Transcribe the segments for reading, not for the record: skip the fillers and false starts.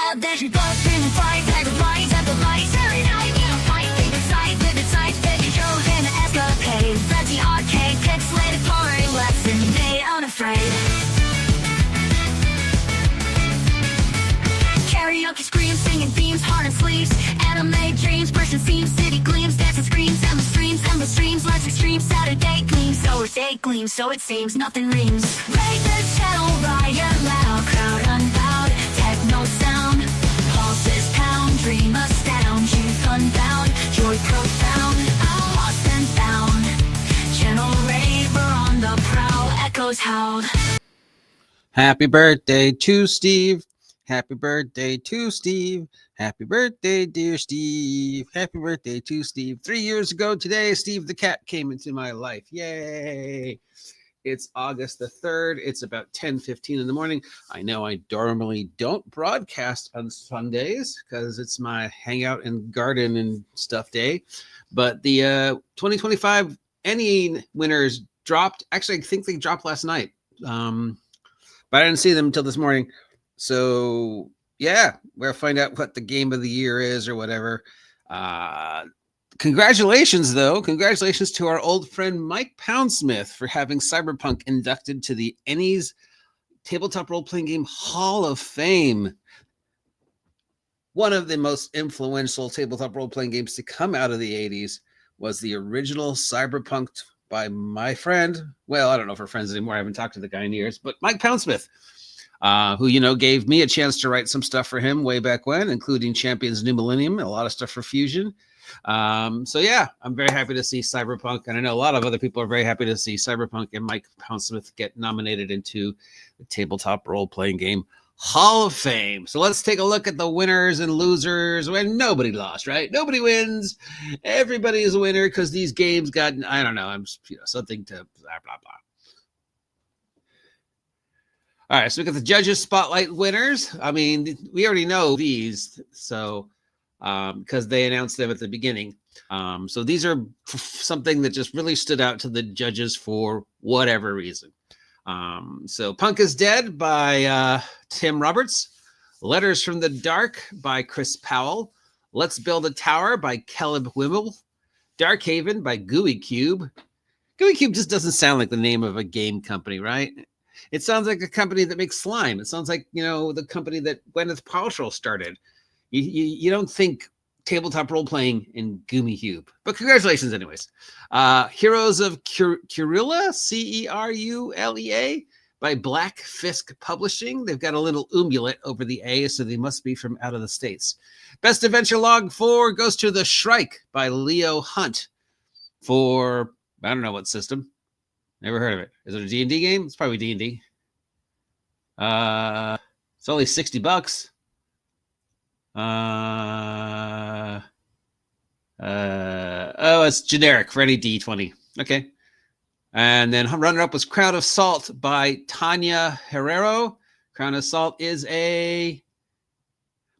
out, then you go scream and fight, tiger flies at the lights. Every night you fight, think inside, live inside, fit your show in an escapade. Fancy arcade, pixelated pouring lesson, they unafraid. Karaoke screams, singing themes, heart and sleeves. Anime dreams, bursting seams, city gleams, dancing screams, endless streams, life's extreme, Saturday gleams, so it's day gleams, so it seems nothing reams. Raise the channel, riot loud, crowd unbowed, techno sound, pulses pound, dream astound, youth unbound, joy profound, lost and found, channel raver on the prowl, echoes howled. Happy birthday to Steve. Happy birthday to Steve. Happy birthday, dear Steve. Happy birthday to Steve. 3 years ago today, Steve the cat came into my life. Yay. It's August the 3rd. It's about 10:15 in the morning. I know I normally don't broadcast on Sundays because it's my hangout and garden and stuff day. But the 2025 Ennies winners dropped. Actually, I think they dropped last night. But I didn't see them until this morning. So, yeah, we'll find out what the game of the year is or whatever. Congratulations, though. Congratulations to our old friend Mike Pondsmith for having Cyberpunk inducted to the Ennies Tabletop Role-Playing Game Hall of Fame. One of the most influential tabletop role-playing games to come out of the 80s was the original Cyberpunk by my friend. Well, I don't know if we're friends anymore. I haven't talked to the guy in years, but Mike Pondsmith. Who, you know, gave me a chance to write some stuff for him way back when, including Champions New Millennium, a lot of stuff for Fusion. So, yeah, I'm very happy to see Cyberpunk. And I know a lot of other people are very happy to see Cyberpunk and Mike Pondsmith get nominated into the Tabletop Role-Playing Game Hall of Fame. So let's take a look at the winners and losers. When nobody lost, right? Nobody wins. Everybody is a winner because these games got, I don't know, something to blah, blah, blah. All right, so we got the judges spotlight winners. I mean, we already know these, so because they announced them at the beginning. So these are something that just really stood out to the judges for whatever reason. So Punk is Dead by Tim Roberts. Letters from the Dark by Chris Powell. Let's Build a Tower by Caleb Wimble. Dark Haven by Gooey Cube. Gooey Cube just doesn't sound like the name of a game company, right? It sounds like a company that makes slime. It sounds like, you know, the company that Gwyneth Paltrow started. You don't think tabletop role-playing in Gooey Cube. But congratulations anyways. Heroes of Cerulea, Cerulea, by Black Fisk Publishing. They've got a little umulate over the A, so they must be from out of the States. Best Adventure Log 4 goes to The Shrike by Leo Hunt for, I don't know what system. Never heard of it. Is it a D&D game? It's probably D&D. It's only $60. Oh, it's generic for any D20. Okay. And then runner-up was Crown of Salt by Tanya Herrero. Crown of Salt is a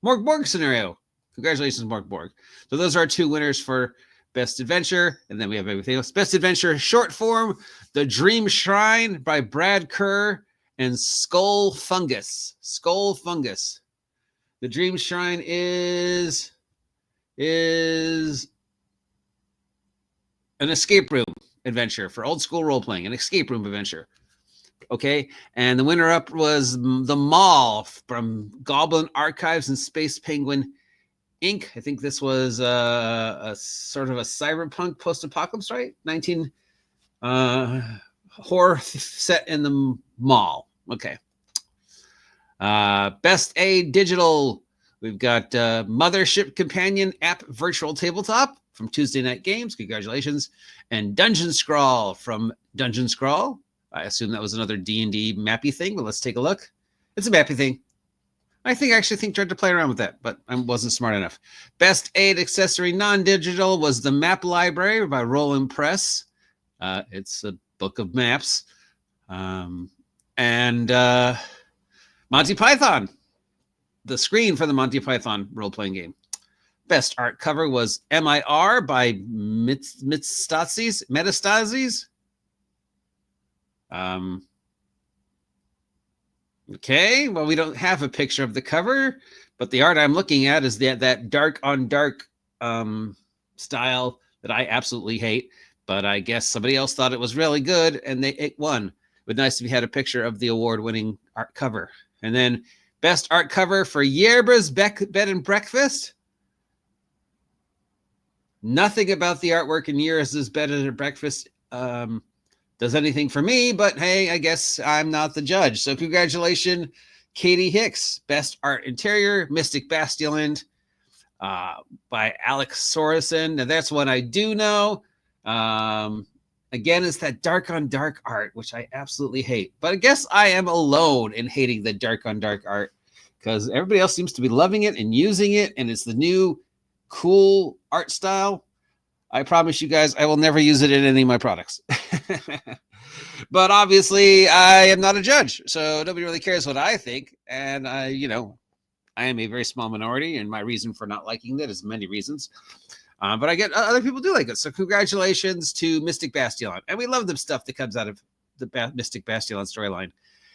Morg Borg scenario. Congratulations, Morg Borg. So those are our two winners for Best Adventure, and then we have everything else. Best Adventure short form, The Dream Shrine by Brad Kerr and Skull Fungus. Skull Fungus. The Dream Shrine is an escape room adventure for old school role playing, an escape room adventure. Okay, and the winner up was The Mall from Goblin Archives and Space Penguin Inc. I think this was a sort of a cyberpunk post-apocalypse, right? Horror set in the mall. Okay. Best A Digital. We've got Mothership Companion App Virtual Tabletop from Tuesday Night Games. Congratulations. And Dungeon Scrawl from Dungeon Scrawl. I assume that was another D&D mappy thing, but let's take a look. It's a mappy thing. I actually tried to play around with that, but I wasn't smart enough. Best Aid Accessory Non-Digital was The Map Library by Roland Press. It's a book of maps. And Monty Python. The screen for the Monty Python role-playing game. Best art cover was MIR by Metastases. Okay, well, we don't have a picture of the cover. But the art I'm looking at is that dark on dark style that I absolutely hate. But I guess somebody else thought it was really good, and it won. It would be nice if you had a picture of the award-winning art cover. And then best art cover for Yerba's Bed and Breakfast. Nothing about the artwork in Yerba's Bed and Breakfast does anything for me, but hey, I guess I'm not the judge. So congratulations, Katie Hicks. Best art interior, Mystic Bastionland by Alex Sorensen. Now that's one I do know. Again, it's that dark on dark art, which I absolutely hate. But I guess I am alone in hating the dark on dark art because everybody else seems to be loving it and using it, and it's the new cool art style. I promise you guys, I will never use it in any of my products. But obviously, I am not a judge, so nobody really cares what I think. And I am a very small minority, and my reason for not liking that is many reasons. But I get other people do like it. So congratulations to Mystic Bastion. And we love the stuff that comes out of the Mystic Bastion storyline.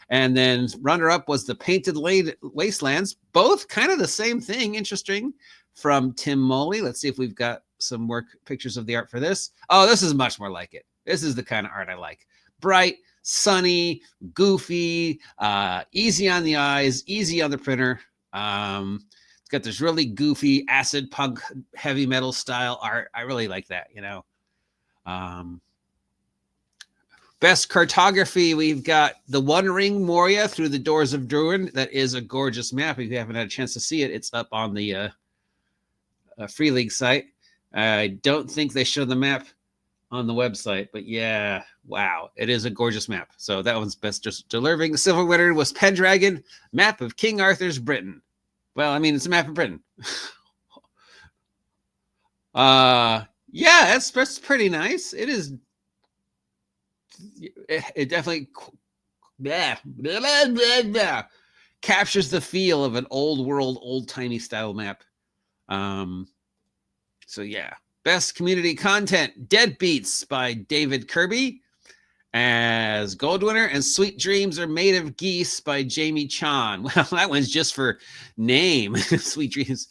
And then runner-up was the Painted Wastelands. Both kind of the same thing. Interesting. From Tim Moley. Let's see if we've got some more pictures of the art for this. Oh, this is much more like it. This is the kind of art I like. Bright, sunny, goofy, easy on the eyes, easy on the printer. It's got this really goofy acid punk heavy metal style art. I really like that, Best cartography, we've got the One Ring Moria Through the Doors of Druin. That is a gorgeous map. If you haven't had a chance to see it, it's up on the Free League site. I don't think they show the map on the website, but yeah, wow, it is a gorgeous map. So that one's best just delivering. The silver winner was Pendragon, map of King Arthur's Britain. Well, I mean, it's a map of Britain. Yeah, that's pretty nice. It is. It definitely captures the feel of an old world, old timey style map. So yeah, best community content, Deadbeats by David Kirby as gold winner, and Sweet Dreams Are Made of Geese by Jamie Chan. Well, that one's just for name. Sweet Dreams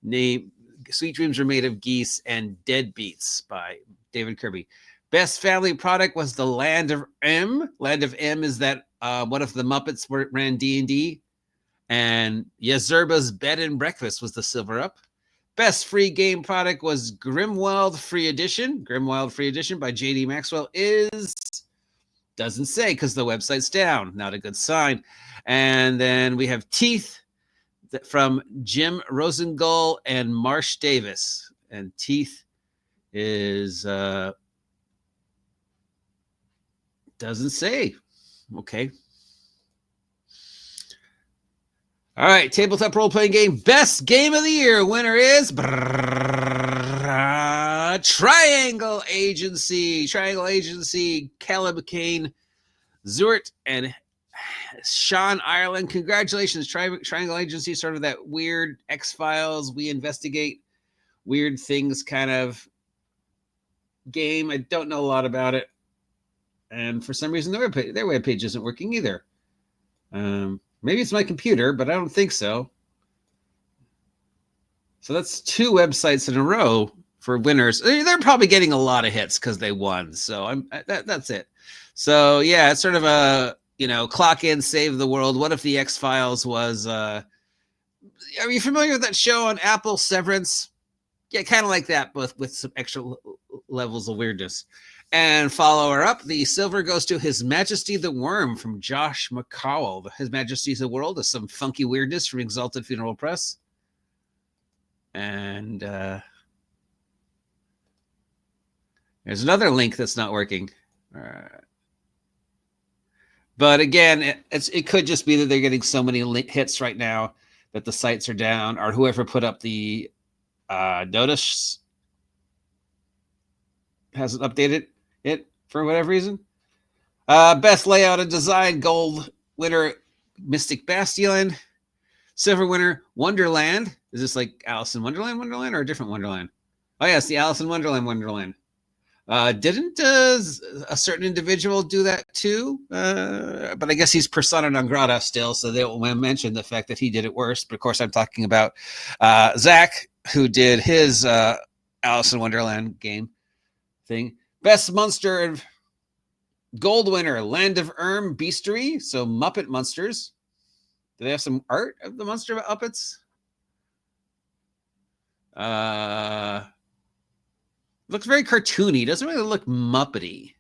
Are Made of Geese and Deadbeats by David Kirby. Best family product was the Land of M. Land of M is that what if the Muppets ran D&D? And Yazurba's Bed and Breakfast was the silver up. Best free game product was Grimwild Free Edition. Grimwild Free Edition by JD Maxwell doesn't say because the website's down. Not a good sign. And then we have Teeth from Jim Rosengull and Marsh Davis. And Teeth is doesn't say. Okay. All right, tabletop role-playing game, best game of the year. Winner is Triangle Agency. Triangle Agency, Caleb Kane, Zurt, and Sean Ireland. Congratulations, Triangle Agency, sort of that weird X-Files, we investigate weird things kind of game. I don't know a lot about it. And for some reason, their webpage isn't working either. Maybe it's my computer, but I don't think so. So that's 2 websites in a row for winners. They're probably getting a lot of hits because they won. So that's it. So yeah, it's sort of a, clock in, save the world. What if the X-Files was, are you familiar with that show on Apple, Severance? Yeah, kind of like that, but with some extra levels of weirdness. And follower up, the silver goes to His Majesty the Worm from Josh McCowell. His Majesty's the World is some funky weirdness from Exalted Funeral Press. And there's another link that's not working. But again, it could just be that they're getting so many hits right now that the sites are down, or whoever put up the notice hasn't updated it for whatever reason. Best layout and design, gold winner, Mystic Bastion. Silver winner, Wonderland. Is this like Alice in Wonderland or a different Wonderland? Oh, yes, the Alice in Wonderland. Didn't a certain individual do that too? But I guess he's persona non grata still, so they won't mention the fact that he did it worse. But of course, I'm talking about Zach, who did his Alice in Wonderland game thing. Best Monster Gold winner, Land of Beastery, so Muppet Monsters. Do they have some art of the Monster Muppets? Looks very cartoony. Doesn't really look Muppety.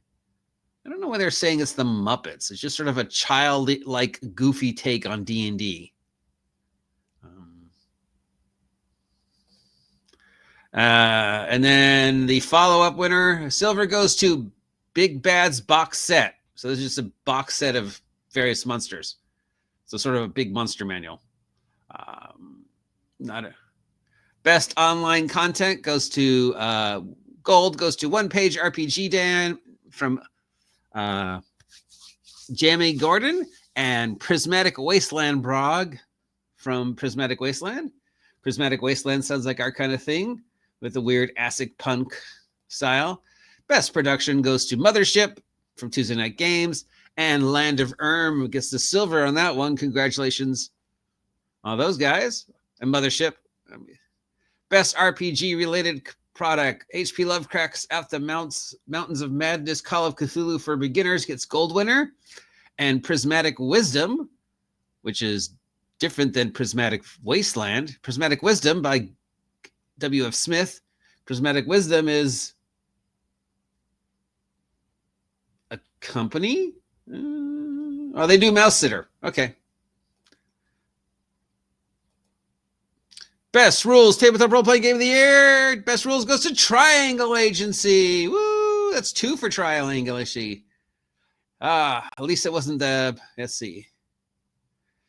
I don't know why they're saying it's the Muppets. It's just sort of a childlike, goofy take on D&D. And then the follow-up winner, silver, goes to Big Bad's box set. So this is just a box set of various monsters. So sort of a big monster manual. Not a best online content goes to gold goes to One Page RPG Dan from Jamie Gordon, and Prismatic Wasteland Brog from Prismatic Wasteland. Prismatic Wasteland sounds like our kind of thing with the weird acid punk style. Best production goes to Mothership from Tuesday Night Games, and Land of gets the silver on that one. Congratulations on those guys. And Mothership. Best RPG related product, H.P. Lovecraft's At the Mountains of Madness Call of Cthulhu for Beginners gets gold winner. And Prismatic Wisdom, which is different than Prismatic Wasteland. Prismatic Wisdom by W.F. Smith. Prismatic Wisdom is a company? Oh, they do Mouse Sitter. Okay. Best Rules Tabletop Role-Playing Game of the Year. Best Rules goes to Triangle Agency. Woo! That's 2 for Triangle Agency. At least it wasn't the... Let's see.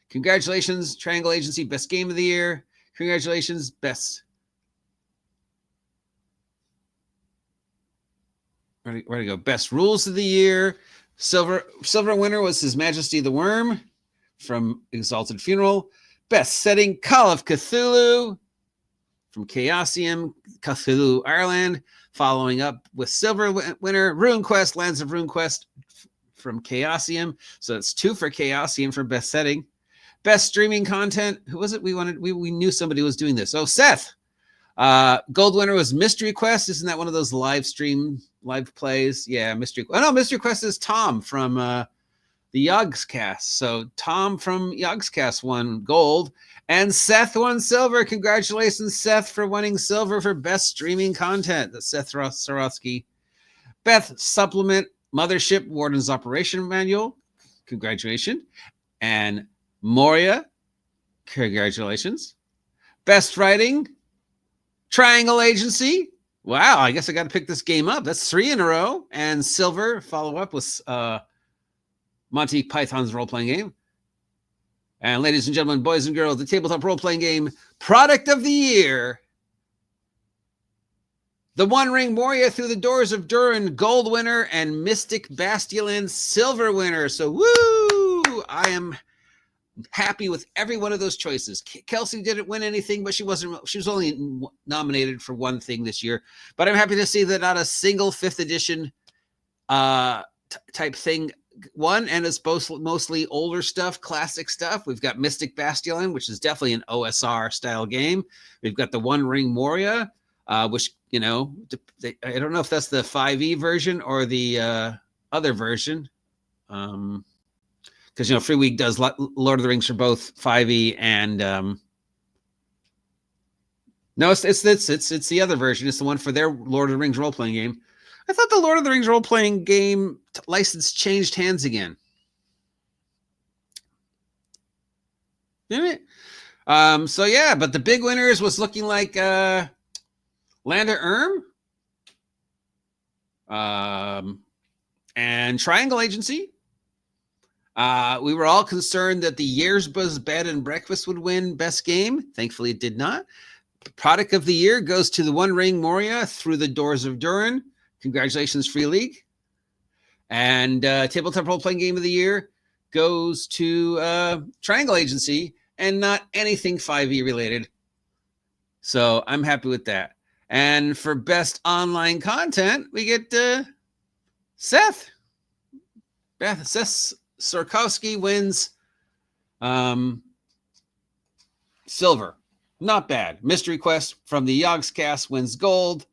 Congratulations, Triangle Agency. Best Game of the Year. Congratulations, Best... Where to go? Best Rules of the Year. Silver winner was His Majesty the Worm from Exalted Funeral. Best Setting, Call of Cthulhu from Chaosium, Cthulhu, Ireland. Following up with silver winner, RuneQuest, Lands of RuneQuest from Chaosium. So that's 2 for Chaosium for Best Setting. Best Streaming Content. Who was it? We knew somebody was doing this. Oh, Seth. Gold winner was Mystery Quest. Isn't that one of those live plays? Yeah, Mystery Quest. Oh, no, Mystery Quest is Tom from the Yogscast. So Tom from Yogscast won gold, and Seth won silver. Congratulations, Seth, for winning silver for Best Streaming Content. That's Seth Skorkowsky. Best Supplement, Mothership, Warden's Operation Manual. Congratulations. And MORIA. Congratulations. Best Writing, Triangle Agency. Wow, I guess I got to pick this game up. That's 3 in a row. And silver, follow up with Monty Python's role-playing game. And ladies and gentlemen, boys and girls, the tabletop role-playing game product of the year, the One Ring Moria Through the Doors of Durin gold winner, and Mystic Bastion silver winner. So woo! I am happy with every one of those choices. Kelsey didn't win anything, but she was only nominated for one thing this year. But I'm happy to see that not a single 5th edition type thing won, and it's mostly older stuff, classic stuff. We've got Mystic Bastion, which is definitely an OSR-style game. We've got the One Ring Moria, which, I don't know if that's the 5e version or the other version. Because, Free Week does Lord of the Rings for both 5e and... No, it's the other version. It's the one for their Lord of the Rings role-playing game. I thought the Lord of the Rings role-playing game license changed hands again. Didn't it? So yeah, but the big winners was looking like Land of and Triangle Agency. We were all concerned that the Yearsbuzz Bed and Breakfast would win Best Game. Thankfully, it did not. Product of the Year goes to the One Ring Moria Through the Doors of Durin. Congratulations, Free League. And Tabletop Role-Playing Game of the Year goes to Triangle Agency, and not anything 5e related. So I'm happy with that. And for best online content, we get Seth. Seth Skorkowsky wins silver. Not bad. Mystery Quest from the Yogscast wins gold.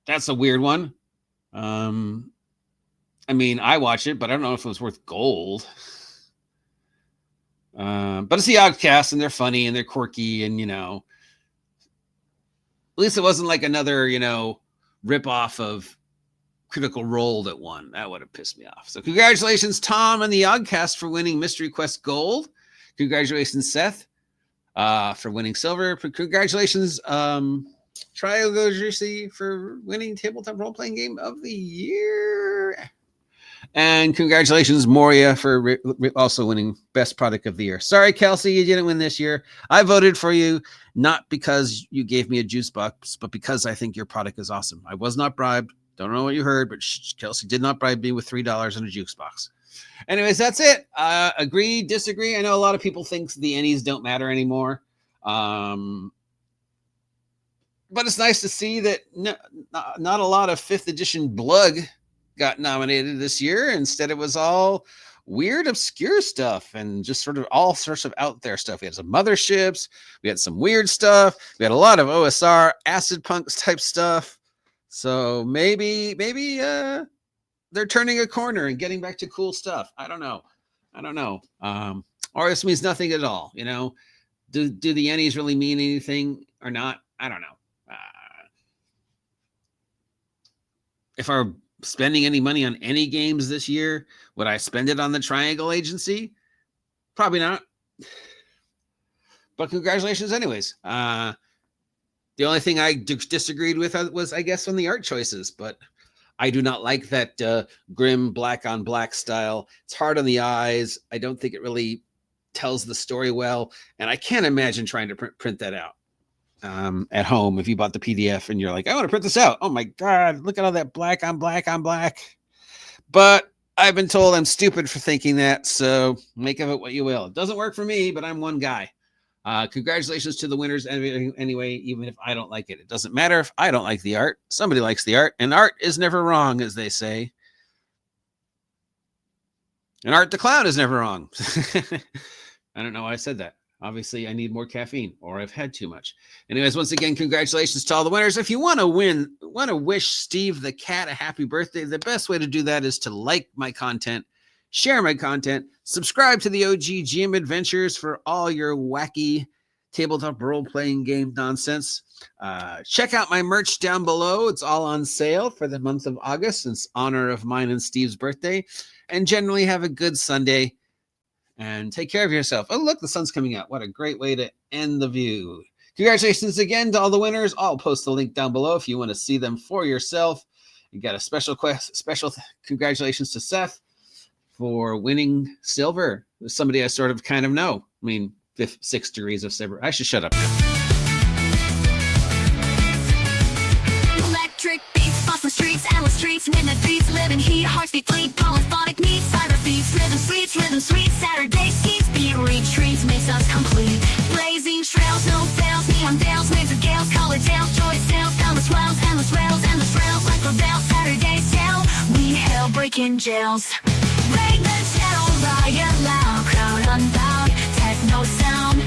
That's a weird one. I mean, I watch it, but I don't know if it was worth gold. But it's the Yogscast, and they're funny, and they're quirky, and, at least it wasn't like another, rip-off of Critical Role that won. That would have pissed me off. So congratulations, Tom and the Yogscast, for winning Mystery Quest gold. Congratulations, Seth, for winning silver. Congratulations, triangleagency, for winning Tabletop Role-Playing Game of the Year. And congratulations, MORIA, for also winning Best Product of the Year. Sorry, Kelsey, you didn't win this year. I voted for you, not because you gave me a juice box, but because I think your product is awesome. I was not bribed. Don't know what you heard, but Kelsey did not bribe me with $3 in a juice box. Anyways, that's it. Agree, disagree. I know a lot of people think the Ennies don't matter anymore. But it's nice to see that not a lot of 5th edition Blug got nominated this year. Instead, it was all weird, obscure stuff and just sort of all sorts of out there stuff. We had some motherships. We had some weird stuff. We had a lot of OSR, acid punks type stuff. So maybe they're turning a corner and getting back to cool stuff. I don't know. Or this means nothing at all. Do the Ennies really mean anything or not? I don't know. If our spending any money on any games this year, would I spend it on the Triangle Agency? Probably not. But congratulations anyways. The only thing I disagreed with was, I guess, on the art choices, but I do not like that grim black on black style. It's hard on the eyes. I don't think it really tells the story well, and I can't imagine trying to print that out at home. If you bought the PDF and you're like, I want to print this out. Oh my God, look at all that black on black on black. But I've been told I'm stupid for thinking that, so make of it what you will. It doesn't work for me, but I'm one guy. Congratulations to the winners anyway, even if I don't like it. It doesn't matter if I don't like the art. Somebody likes the art, and art is never wrong, as they say. And Art the Clown is never wrong. I don't know why I said that. Obviously, I need more caffeine, or I've had too much. Anyways, once again, congratulations to all the winners. If you want to wish Steve the Cat a happy birthday, the best way to do that is to like my content, share my content, subscribe to the OG GM Adventures for all your wacky tabletop role-playing game nonsense. Check out my merch down below. It's all on sale for the month of August in honor of mine and Steve's birthday. And generally have a good Sunday. And take care of yourself. Oh, look, the sun's coming out. What a great way to end the view. Congratulations again to all the winners. I'll post the link down below if you want to see them for yourself. You got a special congratulations to Seth for winning silver. Somebody I sort of kind of know. I mean, 6 degrees of silver. I should shut up now. Electric beats, bustin' streets, endless streets, midnight beats, living heat, hearts beat fleet, polyphonic needs, cyber thieves, rhythm sweet, Saturday skis, beat retreats, makes us complete. Blazing trails, no fails, neon veils, waves of gales, color tales, joy sails, endless rails, like a veil, Saturday sail, we hail breaking jails. Break the channel, riot loud, crowd unbound, techno sound,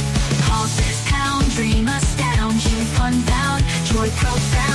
pulses pound, dream astound, youth unbound, joy profound.